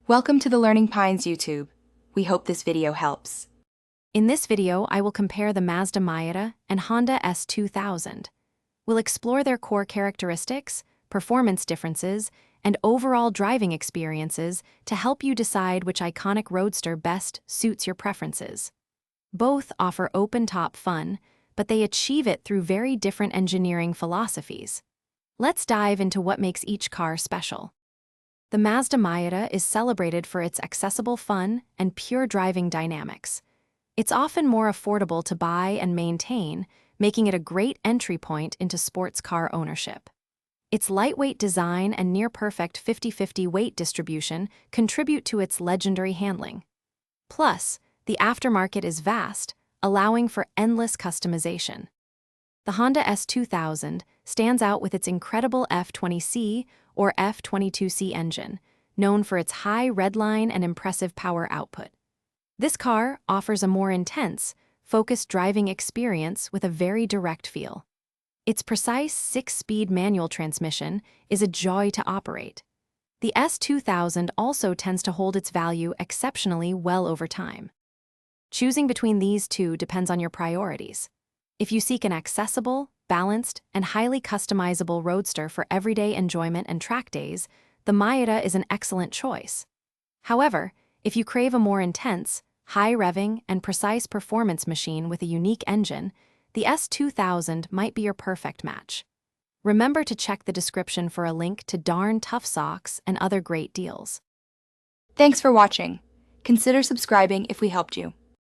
Welcome to the Learning Pines YouTube. We hope this video helps. In this video, I will compare the Mazda Miata and Honda S2000. We'll explore their core characteristics, performance differences, and overall driving experiences to help you decide which iconic roadster best suits your preferences. Both offer open-top fun, but they achieve it through very different engineering philosophies. Let's dive into what makes each car special. The Mazda Miata is celebrated for its accessible fun and pure driving dynamics. It's often more affordable to buy and maintain, making it a great entry point into sports car ownership. Its lightweight design and near-perfect 50-50 weight distribution contribute to its legendary handling. Plus, the aftermarket is vast, allowing for endless customization. The Honda S2000 stands out with its incredible F20C or F22C engine, known for its high redline and impressive power output. This car offers a more intense, focused driving experience with a very direct feel. Its precise 6-speed manual transmission is a joy to operate. The S2000 also tends to hold its value exceptionally well over time. Choosing between these two depends on your priorities. If you seek an accessible, balanced, and highly customizable roadster for everyday enjoyment and track days, the Miata is an excellent choice. However, if you crave a more intense, high-revving, and precise performance machine with a unique engine, the S2000 might be your perfect match. Remember to check the description for a link to darn tough socks and other great deals. Thanks for watching. Consider subscribing if we helped you.